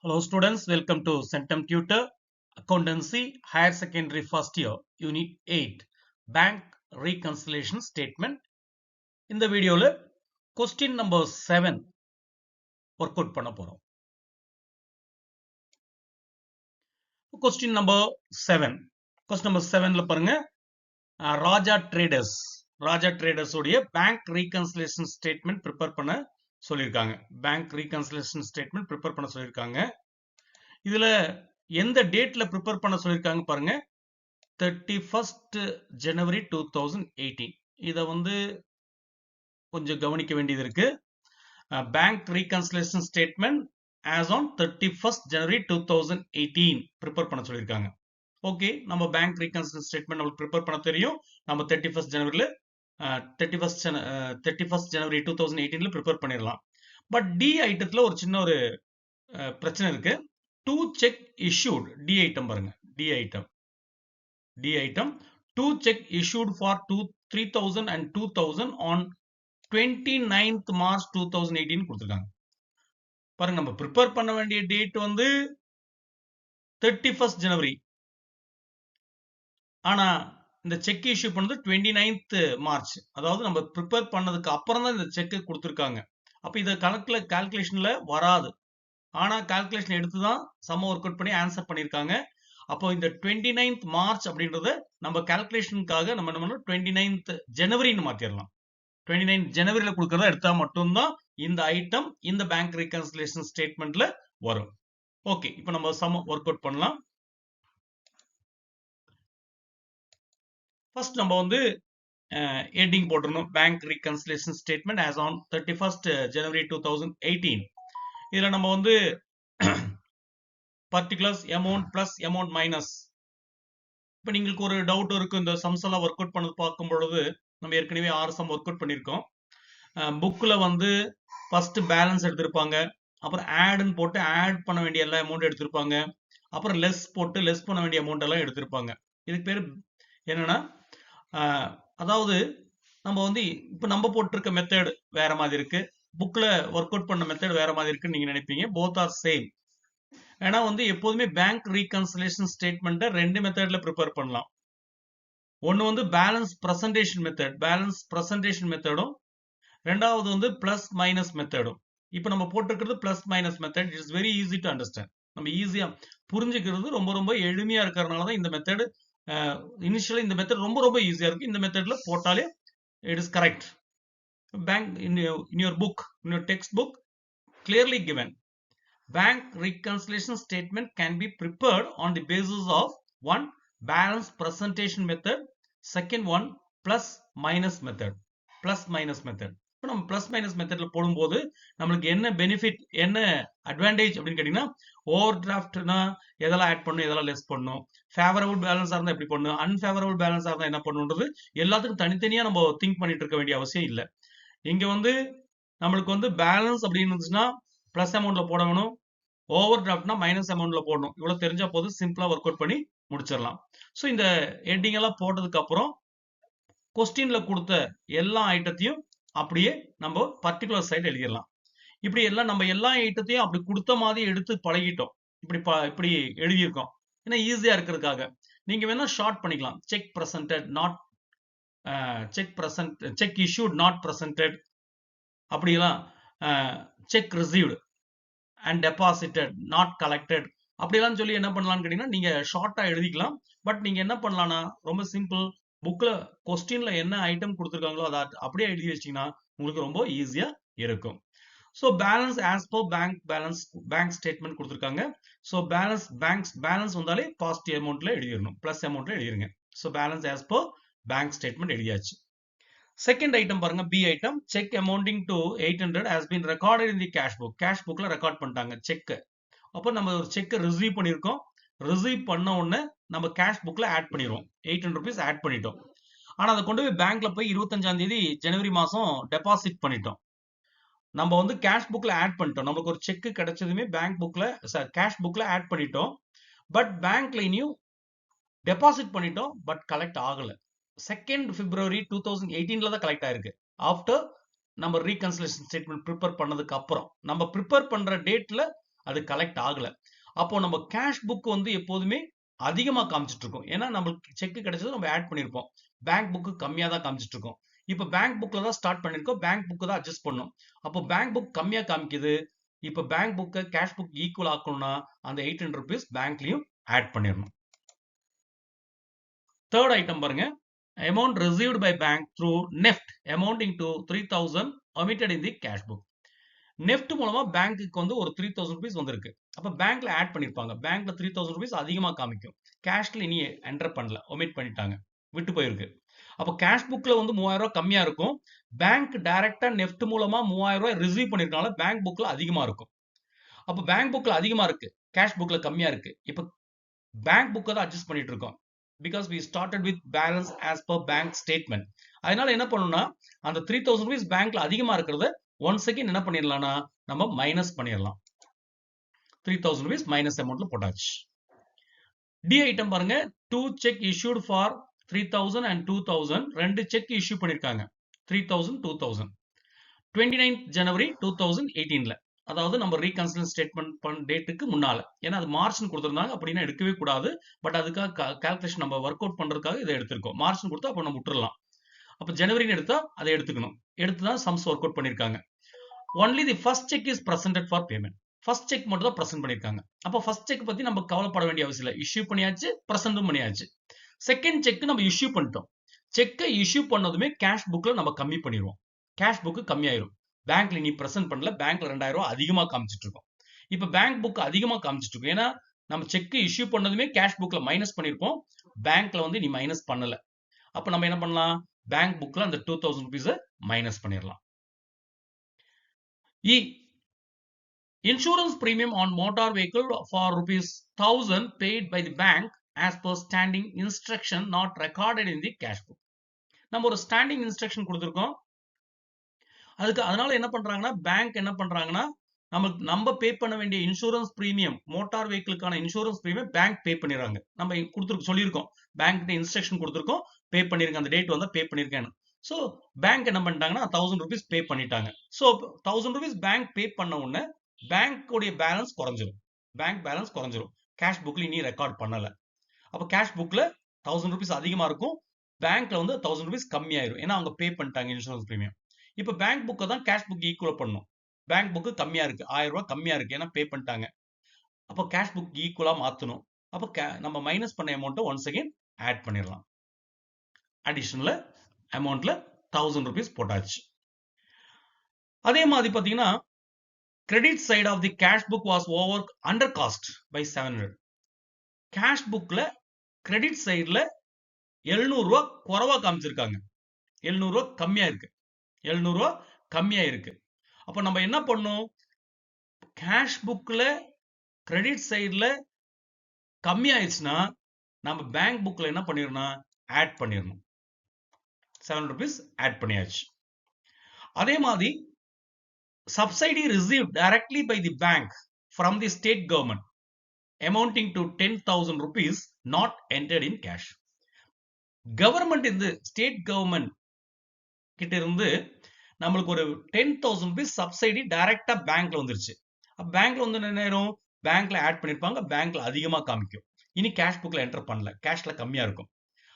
Hello students, welcome to Centum Tutor Accountancy Higher Secondary First Year Unit 8 Bank Reconciliation Statement. இந்த வீடியோல question number 7 work out பண்ண போறோம். Question number 7 ல பாருங்க, ராஜா traders உடைய Bank Reconciliation Statement prepare பண்ண சொல்லியிருக்காங்க. Bank Reconciliation Statement prepare பண்ண சொல்லியிருக்காங்க. இதுல எந்த டேட்ல ப்ரிப்பேர் பண்ண சொல்லியிருக்காங்க பாருங்க, 31st January 2018. இதை வந்து கொஞ்சம் கவனிக்க வேண்டியது இருக்கு. Bank reconciliation statement as on 31st January 2018 prepare பண்ண சொல்லியிருக்காங்க. ஓகே, நம்ம பேங்க் ரீகன்சிலேஷன் ஸ்டேட்மெண்ட் நம்மளுக்கு ப்ரிப்பேர் பண்ண தெரியும். நம்ம 31st January 2018 ப்ரிப்பேர் பண்ணிடலாம். பட் டி ஐட்டத்துல ஒரு சின்ன ஒரு பிரச்சனை இருக்கு. 2 செக் issued, டி ஐட்டம் பாருங்க, D item 2 check issued for 3000 and 2000 on 29th March 2018 கொடுத்திருக்காங்க. பாருங்க, நம்ம ப்ரிப்பேர் பண்ண வேண்டிய டேட் வந்து 31st January, ஆனா இந்த செக் இஷ்யூ பண்ணது 29th March. அதாவது நம்ம ப்ரிப்பேர் பண்ணதுக்கு அப்புறம் தான் இந்த செக் கொடுத்திருக்காங்க. அப்ப இத கால்குலேஷன்ல வராது. ஆனா கால்குலேஷன் எடுத்து தான் சம் ஒர்க் அவுட் பண்ணி ஆன்சர் பண்ணிருக்காங்க. அப்போ இந்த 29th March அப்படின்றத நம்ம கால்குலேஷனுக்காக நம்ம என்ன பண்ணணும், 29th January மாத்திரலாம். 29th January கொடுக்கறத எடுத்தா மட்டும்தான் இந்த ஐட்டம் இந்த பேங்க் ரீகன்சிலேஷன் ஸ்டேட்மெண்ட்ல வரும். ஓகே, இப்போ நம்ம சம் ஒர்க் அவுட் பண்ணலாம். ஃபர்ஸ்ட் நம்ம வந்து ஹெட்டிங் போட்டுறணும், bank reconciliation statement as on 31st January 2018. இதுல நம்ம வந்து particulars, amount plus, amount minus. இப்போ நீங்களுக்கு ஒரு டவுட் இருக்கு, இந்த சம்ஸ் எல்லாம் ஒர்க் அவுட் பண்ணது பார்க்கும் பொழுது நம்ம ஏற்கனவே 6 சம் ஒர்க் அவுட் பண்ணியிருக்கோம். புக்ல வந்து ஃபர்ஸ்ட் பேலன்ஸ் எடுத்திருப்பாங்க, அப்புறம் ஆட்னு போட்டு ஆட் பண்ண வேண்டிய எல்லா அமௌண்ட் எடுத்திருப்பாங்க, அப்புறம் லெஸ் போட்டு லெஸ் பண்ண வேண்டிய அமௌண்ட் எல்லாம் எடுத்திருப்பாங்க. இதுக்கு பேர் என்னன்னா, அதாவது நம்ம வந்து இப்போ நம்ம போட்டிருக்க மெத்தட் வேற மாதிரி இருக்கு, புக்ல ஒர்க் அவுட் பண்ண மெத்தட் வேற மாதிரி இருக்குன்னு நீங்க நினைப்பீங்க. Both are same. ஏன்னா வந்து எப்போதுமே பேங்க் ரீகன்சிலேஷன் ஸ்டேட்மெண்ட்டை 2 மெத்தட்ல ப்ரிப்பேர் பண்ணலாம். ஒன்னு வந்து பேலன்ஸ் பிரசன்டேஷன் மெத்தடும், ரெண்டாவது வந்து பிளஸ் மைனஸ் மெத்தடும். இப்போ நம்ம போட்டிருக்கிறது plus minus method. It's very easy to understand. நம்ம ஈஸியா புரிஞ்சுக்கிறது ரொம்ப ரொம்ப எளிமையா இருக்கிறதுனால தான் இந்த மெத்தட். இனிஷியலா இந்த மெத்தட் ரொம்ப ரொம்ப ஈஸியா இருக்கு. இந்த மெத்தட்ல போட்டாலே it is correct. Bank in your book, in your text book clearly given, bank reconciliation statement can be prepared on the basis of one, balance presentation method, second one, plus minus method. இப்போ நம்ம plus minus மெத்தட்ல போடும்போது நம்மளுக்கு என்ன benefit, என்ன advantage அப்படின்னு கேட்டீங்கன்னா, over டிராஃப்ட்னா எதெல்லாம் ஆட் பண்ணும், எதெல்லாம் லெஸ் பண்ணும், ஃபேவரபிள் பேலன்ஸா இருந்தா எப்படி பண்ணும், அன்ஃபேவரபிள் பேலன்ஸா இருந்தா என்ன பண்ணுன்றது எல்லாத்துக்கும் தனித்தனியா நம்ம திங்க் பண்ணிட்டு இருக்க வேண்டிய அவசியம் இல்லை. இங்க வந்து நம்மளுக்கு வந்து பேலன்ஸ் அப்படின்னு இருந்துச்சுன்னா பிளஸ் அமௌண்ட்ல போடணும், ஓவர் டிராஃப்ட்னா மைனஸ் அமௌண்ட்ல போடணும். இவ்வளவு தெரிஞ்சா போது சிம்பிளா ஒர்க் அவுட் பண்ணி முடிச்சிடலாம். ஸோ இந்த ஹெட்டிங் எல்லாம் போட்டதுக்கு அப்புறம் கொஸ்டின்ல கொடுத்த எல்லா ஐட்டத்தையும் அப்படியே நம்ம பர்டிகுலர் சைடு எழுதிடலாம். இப்படி எல்லாம் நம்ம எல்லா ஐட்டத்தையும் அப்படி கொடுத்த மாதிரி எடுத்து பழகிட்டோம். இப்படி எழுதியிருக்கோம். ஏன்னா ஈஸியா இருக்கிறதுக்காக நீங்க வேணா ஷார்ட் பண்ணிக்கலாம். Cheque presented, not cheque issued not presented, அப்படியெல்லாம் cheque received and deposited not collected, அப்படியெல்லாம் சொல்லி என்ன பண்ணலாம்னு கேட்டீங்கன்னா நீங்க ஷார்ட்டா எழுதிக்கலாம். பட் நீங்க என்ன பண்ணலாம்னா ரொம்ப சிம்பிள், புக்ல கொஸ்டின்ல என்ன ஐட்டம் கொடுத்துருக்காங்களோ அதை அப்படியே எழுதி வச்சீங்கன்னா உங்களுக்கு ரொம்ப ஈஸியா இருக்கும். So balance as per bank statement கொடுத்துருக்காங்க. ஸோ பேலன்ஸ் வந்தாலே பாசிட்டிவ் அமௌண்ட்ல எழுதிடணும், பிளஸ் அமௌண்ட்ல எழுதிருங்க. So balance as per bank statement எழுதியாச்சு. செகண்ட் ஐட்டம் பாருங்க, B item, cheque amounting to 800 has been recorded in the cash book. Cash புக்ல record பண்ணிட்டாங்க செக். அப்போ நம்ம ஒரு செக் ரிசீவ் பண்ணிருக்கோம். ரிசீவ் பண்ண உடனே நம்ம கேஷ் புக்ல ஆட் பண்ணிடுவோம். 800 rupees ஆட் பண்ணிட்டோம். ஆனா அதை கொண்டு போய் பேங்க்ல போய் 25ஆம் தேதி ஜனவரி மாசம் டெபாசிட் பண்ணிட்டோம். நம்ம வந்து கேஷ் புக்ல ஆட் பண்ணிட்டோம். நமக்கு ஒரு செக் கிடைச்சதுமே பேங்க் புக்ல கேஷ் புக்ல ஆட் பண்ணிட்டோம். பட் பேங்க்ல இனியும் டெபாசிட் பண்ணிட்டோம், பட் கலெக்ட் ஆகல. 2nd February 2018 தான் கலெக்ட் ஆயிருக்கு. ஆஃப்டர் நம்ம ரீகன்சிலேஷன் ஸ்டேட்மெண்ட் ப்ரிப்பேர் பண்ணதுக்கு அப்புறம், நம்ம ப்ரிப்பேர் பண்ற டேட்ல அது கலெக்ட் ஆகல. அப்போ நம்ம கேஷ் புக் வந்து எப்போதுமே அதிகமா காமிச்சிட்டு இருக்கோம். ஏன்னா நம்மளுக்கு செக் கிடைச்சது நம்ம ஆட் பண்ணிருப்போம். பேங்க் புக் கம்மியா தான் காமிச்சிட்டு இருக்கோம். இப்ப பேங்க் புக்ல தான் ஸ்டார்ட் பண்ணிருக்கோம். பேங்க் புக் தான் அட்ஜஸ்ட் பண்ணும். அப்போ பேங்க் புக் கம்மியா காமிக்குது. இப்ப பேங்க் புக்க கேஷ் புக் ஈக்குவல் ஆக்கணும்னா அந்த 800 rupees பேங்க்லயும் ஆட் பண்ணிடணும். தேர்ட் ஐட்டம் பாருங்க. amount received by bank through NEFT amounting to 3000 omitted in the cash book. NEFT மூலமா பேங்க்குக்கு வந்து ஒரு 3000 rupees வந்திருக்கு. அப்ப பேங்க்ல ஆட் பண்ணிருப்பாங்க. பேங்க்ல 3000 rupees அதிகமா காமிக்கும். கேஷ்ல இனி என்டர் பண்ணல, ஒமிட் பண்ணிட்டாங்க, விட்டு போயிருக்கு. அப்ப கேஷ் புக்ல வந்து 3000 ரூபாய் கம்மியா இருக்கும். பேங்க் டைரக்டா நெஃப்ட் மூலமா 3000 ரூபாய் ரிசீவ் பண்ணிருக்கனால பேங்க் புக்ல அதிகமா இருக்கும். அப்ப பேங்க் புக்ல அதிகமா இருக்கு, கேஷ் புக்ல கம்மியா இருக்கு. இப்ப பேங்க் புக்கை தான் அட்ஜஸ்ட் பண்ணிட்டு இருக்கோம். Because we started with balance as per bank statement. அதனால என்ன பண்ணணும்னா அந்த 3000 rupees பேங்க்ல அதிகமா இருக்கிறத ஒன் செகண்ட் என்ன பண்ணிடலாம்னா நம்ம மைனஸ் பண்ணிடலாம். 3000 rupees மைனஸ் அமௌண்ட்ல போட்டாச்சு. டி ஐட்டம் பாருங்க. 2 செக் issued for 3000 and 2000. ரெண்டு செக் இஷ்யூ பண்ணிருக்காங்க. 3000 2000 29th January 2018ல. அதாவது நம்ம ரீகன்சிடர் ஸ்டேட்மெண்ட் பண்ண டேட்டுக்கு முன்னால. ஏன்னா அது மார்ச்னு கொடுத்திருந்தாங்க, அப்படின்னா எடுக்கவே கூடாது. பட் அதுக்காக கால்குலேஷன் நம்ம ஒர்க் அவுட் பண்றதுக்காக இதை எடுத்திருக்கோம். மார்ச்னு கொடுத்தா அப்போ நம்ம விட்டுறலாம். அப்ப ஜனவரின்னு எடுத்தா அதை எடுத்துக்கணும். எடுத்து தான் சம்ஸ் ஒர்க் அவுட் பண்ணிருக்காங்க. Only the first check is presented for payment. First check மட்டும் தான் பிரசன்ட் பண்ணிருக்காங்க. அப்ப ஃபர்ஸ்ட் செக் பத்தி நம்ம கவலைப்பட வேண்டிய அவசியம் இல்லை. இஷ்யூ பண்ணியாச்சு, பிரசன்டும் பண்ணியாச்சு. செகண்ட் செக் நம்ம இஷ்யூ பண்ணிட்டோம். செக்கை இஷ்யூ பண்ணதுமே கேஷ் புக்ல நம்ம கம்மி பண்ணிடுவோம். கேஷ் புக் கம்மியாயிரும். பேங்க்ல நீ பிரசன்ட் பண்ணல, பேங்க்ல 2000 ரூபாய் அதிகமா காமிச்சிட்டு இருக்கோம். இப்ப பேங்க் புக் அதிகமா காமிச்சிட்டு இருக்கோம். ஏன்னா நம்ம செக் இஷ்யூ பண்ணதுமே கேஷ் புக்ல மைனஸ் பண்ணிருப்போம். பேங்க்ல வந்து நீ மைனஸ் பண்ணல. அப்ப நம்ம என்ன பண்ணலாம், பேங்க் புக்ல அந்த 2000 rupees மைனஸ் பண்ணிடலாம். Insurance premium on motor vehicle for ₹1000 paid by the bank as per standing instruction not recorded in the cash book. நம்ம ஒரு ஸ்டாண்டிங் இன்ஸ்ட்ரக்ஷன் கொடுத்திருக்கோம். அதுக்கு அதனால என்ன பண்றாங்கன்னா பேங்க் என்ன பண்றாங்கன்னா நம்ம பே பண்ண வேண்டிய இன்சூரன்ஸ் பிரீமியம், மோட்டார் வெஹிக்கிளுக்கான இன்சூரன்ஸ் பிரீமியம் பேங்க் பே பண்ணிடுறாங்க. நம்ம கொடுத்துருக்கோம், சொல்லியிருக்கோம், பேங்க் இன்ஸ்ட்ரக்ஷன் கொடுத்துருக்கோம், பே பண்ணிருங்க, அந்த டேட் வந்தா பே பண்ணிருக்கேன்னு. ஸோ பேங்க் என்ன பண்ணிட்டாங்கன்னா 1000 rupees பே பண்ணிட்டாங்க. ஸோ 1000 rupees பேங்க் பே பண்ண உடனே பேங்க்குடைய பேலன்ஸ் குறைஞ்சிரும். பேங்க் பேலன்ஸ் குறைஞ்சிரும். கேஷ் புக்ல இனி ரெக்கார்ட் பண்ணல. அப்ப கேஷ் புக்ல 1000 rupees அதிகமா இருக்கும், பேங்க்ல வந்து 1000 rupees கம்மியாயிரும். ஏன்னா அவங்க பே பண்ணிட்டாங்க இன்சூரன்ஸ் பிரீமியம். இப்ப பேங்க் புக்கை தான் கேஷ் புக் ஈக்குவல் பண்ணும். பேங்க் புக் கம்மியா இருக்கு, 1000 ரூபாய் கம்மியா இருக்கு, ஏன்னா பே பண்ணிட்டாங்க. அப்போ கேஷ் புக் ஈக்குவலா மாத்தணும். அப்ப நம்ம மைனஸ் பண்ண அமௌண்ட்டை ஒன்ஸ் அகைன் ஆட் பண்ணிடலாம். அடிஷனல் அமௌண்ட்ல 1000 rupees போட்டாச்சு. அதே மாதிரி பாத்தீங்கன்னா credit side of the cash book was over under cast by 700. Cash புக்ல கிரெடிட் சைடுல 700 ரூபாய் குறைவா காமிச்சிருக்காங்க. 700 ரூபாய் கம்மியா இருக்கு. 700 ரூபாய் கம்மியா இருக்கு. அப்ப நம்ம என்ன பண்ணோம், கேஷ் புக்ல கிரெடிட் சைடுல கம்மி ஆயிடுச்சுன்னா நம்ம பேங்க் புக்ல என்ன பண்ணிடணும், ஆட் பண்ணிடணும். 700 rupees ஆட் பண்ணியாச்சு. அதே மாதிரி subsidy received directly by the bank from the state government amounting to 10,000 rupees not entered in cash. Government இந்த ஸ்டேட் கவர்மெண்ட் கிட்ட இருந்து நம்மளுக்கு ஒரு 10,000 rupees சப்சிடி டைரக்டா பேங்க்ல வந்துருச்சு. பேங்க்ல வந்து என்ன நேரம் பேங்க்ல ஆட் பண்ணிருப்பாங்க, பேங்க்ல அதிகமா காமிக்கும். இனி கேஷ் புக்ல என்டர் பண்ணல, கேஷ்ல கம்மியா இருக்கும்.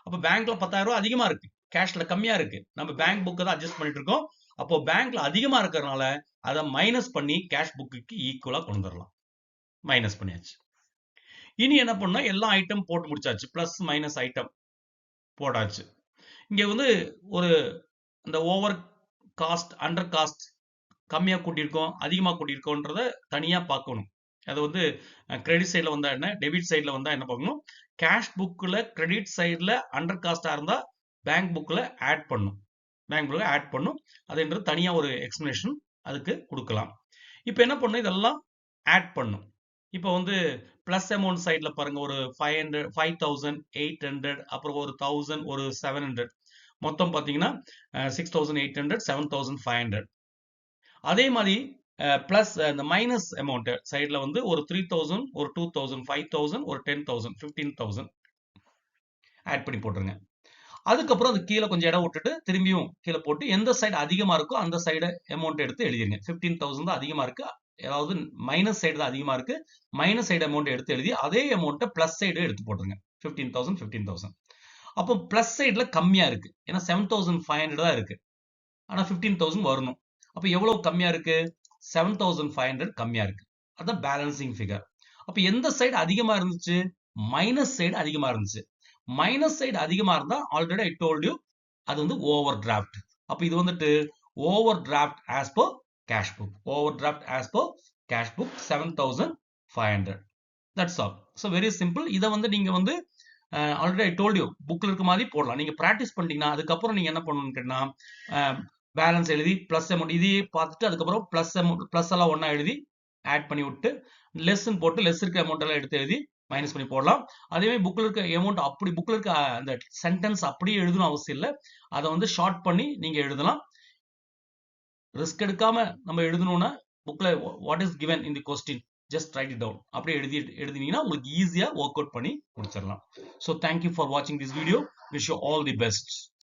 அப்ப பேங்க்ல 10,000 ரூபாய் அதிகமா இருக்கு, கேஷ்ல கம்மியா இருக்கு. நம்ம பேங்க் புக்கை தான் அட்ஜஸ்ட் பண்ணிட்டு இருக்கோம். அப்போ பேங்க்ல அதிகமா இருக்கிறதுனால அதை மைனஸ் பண்ணி கேஷ் புக்கு ஈக்குவலா கொண்டு வரலாம். மைனஸ் பண்ணியாச்சு. இனி என்ன பண்ணா எல்லா ஐட்டம் போட்டு முடிச்சாச்சு. பிளஸ் மைனஸ் ஐட்டம் போட்டாச்சு. இங்க வந்து ஒரு இந்த ஓவர் காஸ்ட், அண்டர் காஸ்ட், கம்மியா கூட்டியிருக்கோம், அதிகமா கூட்டியிருக்கோன்றத தனியா பார்க்கணும். அது வந்து கிரெடிட் சைட்ல வந்தா என்ன, டெபிட் சைட்ல வந்தா என்ன பார்க்கணும். கேஷ் புக்ல கிரெடிட் சைட்ல அண்டர் காஸ்டா இருந்தா பேங்க் புக்ல ஆட் பண்ணும், பேங்க் புக்ல ஆட் பண்ணும். அதுன்றது தனியா ஒரு எக்ஸ்பிளனேஷன் அதுக்கு கொடுக்கலாம். இப்போ என்ன பண்ணும், இதெல்லாம் ஆட் பண்ணும். இப்போ வந்து பிளஸ் அமௌண்ட் சைட்ல பாருங்க, ஒரு 500, 5,800, அப்புறம் ஒரு 1000, ஒரு 700, மொத்தம் பாத்தீங்கன்னா 6,800, 7,500. அதே மாதிரி பிளஸ் இந்த மைனஸ் அமௌண்ட் சைட்ல வந்து ஒரு 3,000, ஒரு 2,000, 5,000, ஒரு 10,000, 15,000 ஆட் பண்ணி போட்டுருங்க. அதுக்கப்புறம் அது கீழே கொஞ்சம் இடம் விட்டுட்டு திரும்பியும் கீழே போட்டு எந்த சைடு அதிகமா இருக்கோ அந்த சைடு அமௌண்ட் எடுத்து எழுதிருங்க. 15,000 தான் அதிகமா இருக்கு, அதாவது மைனஸ் சைடு தான் அதிகமா இருக்கு. மைனஸ் சைடு அமௌண்ட் எடுத்து எழுதி அதே அமௌண்ட்டை பிளஸ் சைடு எடுத்து போட்டுருங்க. 15,000. அப்போ பிளஸ் சைடுல கம்மியா இருக்கு. ஏன்னா 7,500 தான் இருக்கு. ஆனா 15,000 வரணும். அப்ப எவ்வளவு கம்மியா இருக்கு? 7,500 கம்மியா இருக்கு. அதான் பேலன்சிங் ஃபிகர். அப்ப எந்த சைடு அதிகமா இருந்துச்சு? மைனஸ் சைடு அதிகமா இருந்துச்சு. மைனஸ் சைடு அதிகமா இருந்தா ஆல்ரெடி ஐ டோல்ட் யூ அது வந்து ஓவர் டிராஃப்ட். அப்ப இது வந்துட்டு over draft as per cash book. Over draft as per cash book 7,500. That's all. So very simple. இதை வந்து நீங்க வந்து ஆல்ரெடி ஐ டோல்ட் யூ புக்ல இருக்க மாதிரி போடலாம். நீங்க பிராக்டிஸ் பண்ணிட்டீங்கன்னா அதுக்கப்புறம் நீங்க என்ன பண்ணணும்னு கேட்டா பேலன்ஸ் எழுதி பிளஸ் அமௌண்ட் இதையே பார்த்துட்டு அதுக்கப்புறம் பிளஸ் அமௌண்ட் பிளஸ் எல்லாம் ஒன்னா எழுதி ஆட் பண்ணி விட்டு லெஸ்ன்னு போட்டு லெஸ் இருக்க அமௌண்ட் எல்லாம் எடுத்து எழுதி மைனஸ் பண்ணி போடலாம். அதே மாதிரி புக்ல இருக்க அமௌண்ட் அப்படி புக்ல இருக்க அந்த சென்டென்ஸ் அப்படியே எழுதணும் அவசியம் இல்லை. அதை வந்து ஷார்ட் பண்ணி நீங்க எழுதலாம். ரிஸ்க் எடுக்காம நம்ம எழுதணும்னா புக்ல what is given in the question just write it down அப்படியே எழுதினீங்கன்னா உங்களுக்கு ஈஸியா ஒர்க் அவுட் பண்ணி முடிச்சிடலாம். ஸோ தேங்க்யூ ஃபார் வாட்சிங் this video. Wish you all the best.